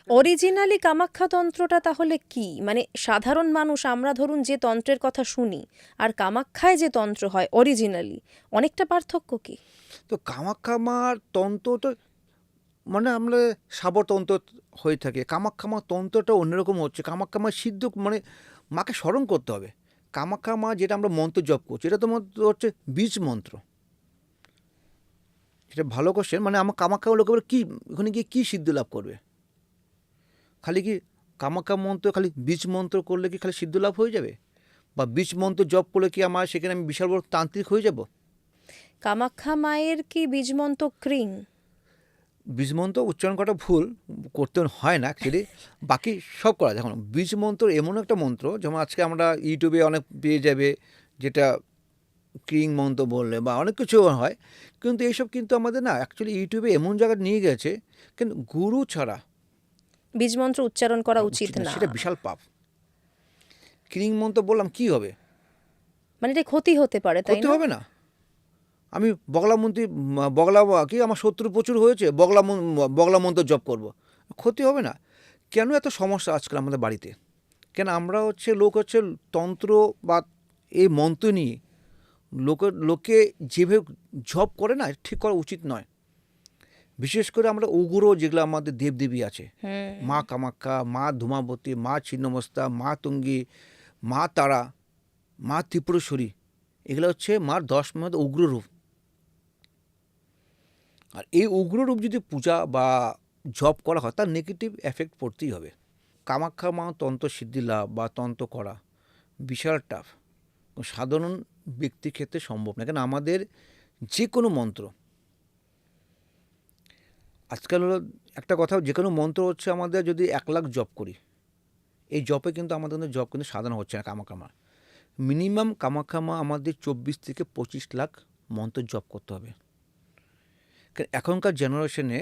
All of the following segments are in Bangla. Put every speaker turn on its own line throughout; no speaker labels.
অরিজিনালি কামাখ্যা তন্ত্রটা তাহলে কি? মানে সাধারণ মানুষ আমরা ধরুন যে তন্ত্রের কথা শুনি আর কামাখ্যায় যে তন্ত্র হয় অরিজিনালি, অনেকটা পার্থক্য কি?
তো কামাখ্যা মার তন্ত্র তো মানে আমরা সাবরতন্ত্র হয়ে থাকে, কামাখ্যা মার তন্ত্রটা অন্যরকম হচ্ছে। কামাখ্যা মার সিদ্ধ মানে মাকে স্মরণ করতে হবে। কামাখ্যা মা যেটা আমরা মন্ত্র জপ করছি এটা তো মন্ত্র হচ্ছে বীজ মন্ত্র। সেটা ভালো কোশ্চেন। মানে আমার কামাখ্যা লোক কী ওখানে গিয়ে কী সিদ্ধি লাভ করবে? খালি কি কামাখ্যা মন্ত্র খালি বীজ মন্ত্র করলে কি খালি সিদ্ধ লাভ হয়ে যাবে? বা বীজ মন্ত্র জপ করলে কি আমার সেখানে আমি বিশাল বড় তান্ত্রিক হয়ে যাব?
কামাখ্যা মায়ের কি বীজমন্ত্র ক্রিং?
বীজ মন্ত্র উচ্চারণ করাটা ভুল, করতে হয় না অ্যাকচুয়ালি। বাকি সব করা যায়। এখন বীজ মন্ত্র এমন একটা মন্ত্র যেমন আজকে আমরা ইউটিউবে অনেক পেয়ে যাবে, যেটা ক্রিং মন্ত্র বললে বা অনেক কিছু হয়। কিন্তু এইসব কিন্তু আমাদের না অ্যাকচুয়ালি ইউটিউবে এমন জায়গায় নিয়ে গেছে কিন্তু গুরু ছাড়া
বীজমন্ত্র উচ্চারণ করা উচিত
উচিত না,
না?
সেটা বিশাল পাপ। ক্রিং মন্ত্র বললাম কি হবে?
মানে এটা ক্ষতি হতে পারে, তাই
ক্ষতি
না?
হবে না। আমি বগলা মন্ত্রী বগলা কি আমার শত্রু প্রচুর হয়েছে, বগলা মন্ত্র জপ করব, ক্ষতি হবে না। কেন এত সমস্যা আজকাল আমাদের বাড়িতে? কেন আমরা হচ্ছে লোক হচ্ছে তন্ত্র বা এই মন্ত্র নিয়ে লোকে যেভাবে জপ করে না, ঠিক করা উচিত নয়। বিশেষ করে আমরা উগ্র যেগুলো আমাদের দেবদেবী আছে, মা কামাখ্যা, মা ধূমাবতী, মা ছিন্নমস্তা, মা তুঙ্গী, মা তারা, মা ত্রিপুরেশ্বরী, এগুলো হচ্ছে মার 10 মধ্যে উগ্র রূপ। আর এই উগ্র রূপ যদি পূজা বা জপ করা হয় তার নেগেটিভ এফেক্ট পড়তেই হবে। কামাখ্যা মা তন্ত্র সিদ্ধি লাভ বা তন্ত্র করা বিশাল টাফ, সাধারণ ব্যক্তির ক্ষেত্রে সম্ভব না। কেন আমাদের যে কোনো মন্ত্র আজকাল হলো একটা কথা, যে কোনো মন্ত্র হচ্ছে আমাদের যদি 1 লাখ জপ করি, এই জপে কিন্তু আমাদের জপ কিন্তু সাধারণ হচ্ছে না। কামাখ্যা মা মিনিমাম কামাখ্যা মা আমাদের 24 থেকে 25 লাখ মন্ত্র জপ করতে হবে। এখনকার জেনারেশনে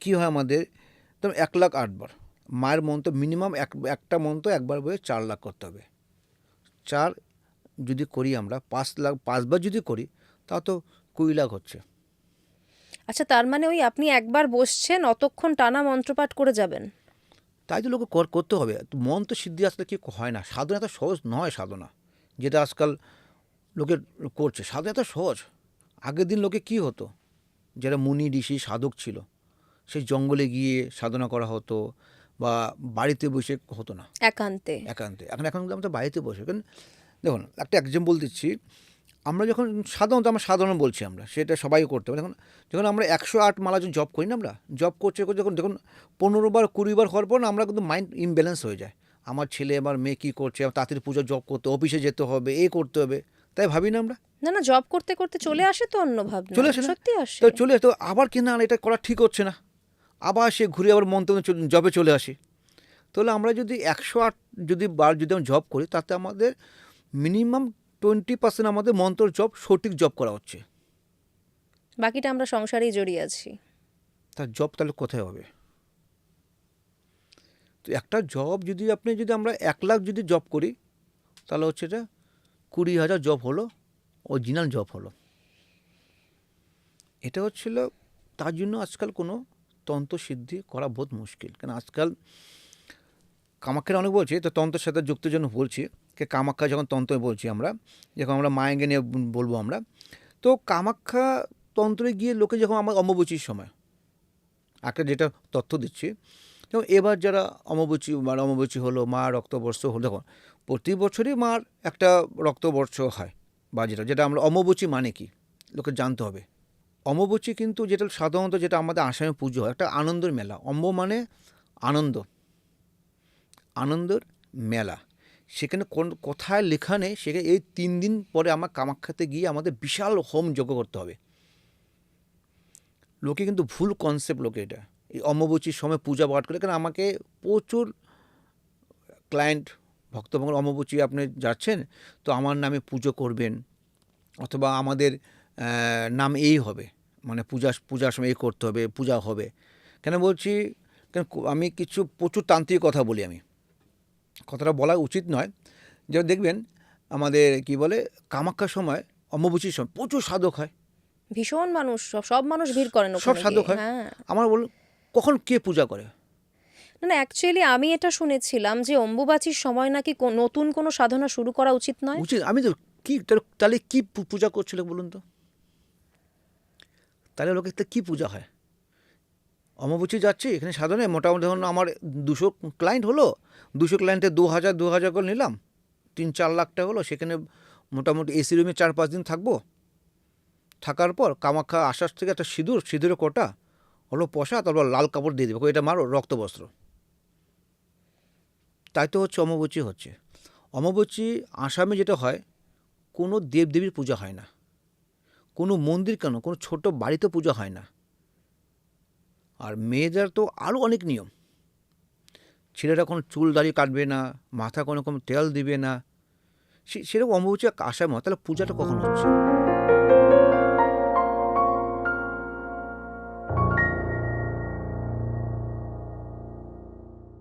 কী হয় আমাদের, তো 1 লাখ 8 বার মায়ের মন্ত্র মিনিমাম একটা মন্ত্র একবার বলে 4 লাখ করতে হবে। 4 যদি করি আমরা 5 লাখ, 5 বার যদি করি তা তো 20 লাখ হচ্ছে।
আচ্ছা, তার মানে ওই আপনি একবার বসছেন অতক্ষণ টানা মন্ত্রপাঠ করে যাবেন?
তাই তো লোকে করতে হবে। মন্ত্র সিদ্ধি আসলে কি হয় না, সাধনা এত সহজ নয়। সাধনা যেটা আজকাল লোকে করছে, সাধনা এত সহজ। আগের দিন লোকে কি হতো, যারা মুনি ঋষি সাধক ছিল সেই জঙ্গলে গিয়ে সাধনা করা হতো বা বাড়িতে বসে হতো না,
একান্তে?
একান্তে। এখন আমরা বাড়িতে বসে কেন, দেখুন একটা এক্সাম্পল দিচ্ছি। আমরা যখন সাধারণত আমরা সাধারণ বলছি, আমরা সেটা সবাই করতে হবে। যখন আমরা 108 মালা যখন জব করি না, আমরা জব করছে যখন দেখুন 15 বার 20 বার হওয়ার পর না আমরা কিন্তু মাইন্ড ইমব্যালেন্স হয়ে যায়। আমার ছেলে আমার মেয়ে কী করছে, তাড়াতাড়ি পুজো জব করতে, অফিসে যেতে হবে, করতে হবে, তাই ভাবি না আমরা?
না না, জব করতে করতে চলে আসে তো অন্য ভাবনা,
চলে আসে না?
সত্যি
তো
আসে।
চলে তো আবার কিনা এটা করা ঠিক হচ্ছে না, আবার সে ঘুরে আবার মন্ত্র জবে চলে আসি। তাহলে আমরা যদি 108 যদি বার যদি আমরা জব করি, তাতে আমাদের মিনিমাম 20% আমাদের মন্ত্র জব সঠিক জব করা হচ্ছে।
বাকিটা আমরা সংসারেই জড়িয়ে আছি।
তার জব তাহলে কোথায় হবে? তো একটা জব যদি আমরা 1 লাখ যদি জব করি, তাহলে হচ্ছে এটা 20,000 জব হলো, অরিজিনাল জব হলো। এটা হচ্ছিল, তার জন্য আজকাল কোনো তন্ত্র সিদ্ধি করা বহুত মুশকিল। কেন আজকাল কামাখ্যার অনেক বলছি, তো তন্ত্রের সাথে যুক্তের জন্য বলছি। কামাখ্যা যখন তন্ত্র বলছি আমরা, যখন আমরা মায়াঙ্গে নিয়ে বলবো আমরা, তো কামাখ্যা তন্ত্রে গিয়ে লোকে যখন আমার অম্বুবাচীর সময় একটা যেটা তথ্য দিচ্ছি, যেমন এবার যারা অমাবস্যা হলো, মা রক্তবর্ষ হলো, দেখুন প্রতি বছরই মার একটা রক্তবর্ষ হয়, বা যেটা আমরা অমাবস্যা মানে কি লোকে জানতে হবে। অমাবস্যা কিন্তু যেটা সাধারণত যেটা আমাদের আসামে পুজো হয়, একটা আনন্দের মেলা। মানে আনন্দ, আনন্দের মেলা। সেখানে কোথায় লেখা নেই, সেখানে এই 3 দিন পরে আমার কামাখ্যাতে গিয়ে আমাদের বিশাল হোম যজ্ঞ করতে হবে। লোকে কিন্তু ভুল কনসেপ্ট লোকে এটা, এই অমাবস্যার সময় পূজা পাঠ করে। কারণ আমাকে প্রচুর ক্লায়েন্ট ভক্তভঙ্গ, অমাবস্যা আপনি যাচ্ছেন তো আমার নামে পুজো করবেন, অথবা আমাদের নাম এই হবে, মানে পূজার সময় এই করতে হবে, পূজা হবে। কেন বলছি, কেন আমি কিছু প্রচুর তান্ত্রিক কথা বলি, আমি কথাটা বলা উচিত নয়। যেমন দেখবেন আমাদের কি বলে, কামাখ্যার সময় অমাবস্যার সময় প্রচুর সাধক হয়,
ভীষণ মানুষ, সব সব মানুষ ভিড় করেন
সব
ওখানে গিয়ে।
সাধক হয়।
হ্যাঁ।
আমার কখন কে পূজা করে?
না অ্যাকচুয়ালি আমি এটা শুনেছিলাম যে অম্বুবাচীর সময় নাকি নতুন কোনো সাধনা শুরু করা উচিত নয়।
উচিত, আমি তো কি তাহলে কি পূজা করছিল বলুন তো? তাহলে লোকের তো কী পূজা হয়? অমাবস্যা যাচ্ছি এখানে সাধনায়, মোটামুটি ধরুন আমার 200 ক্লায়েন্ট হলো, 200 ক্লায়েন্টে 2000 করে নিলাম, 3-4 লাখ টাকা হলো। সেখানে মোটামুটি এসি রুমে 4-5 দিন থাকবো। থাকার পর কামাখ্যা আসার থেকে একটা সিঁদুরের কোটা হলো পয়সা, তারপর লাল কাপড় দিয়ে দেবে, এটা মারো রক্তবস্ত্র। তাই তো হচ্ছে অমাবস্যা হচ্ছে। অমাবস্যা আসামে যেটা হয়, কোনো দেবদেবীর পূজা হয় না, কোনো মন্দির কেন, কোনো ছোট বাড়িতে পূজা হয় না। আর মেয়েদের তো আরও অনেক নিয়ম। ছেলেরা কোনো চুল দাড়ি কাটবে না, মাথা কোনো রকম তেল দিবে না, সেরকম অমাবস্যা আসামে হয়। তাহলে পূজাটা কখন হচ্ছে?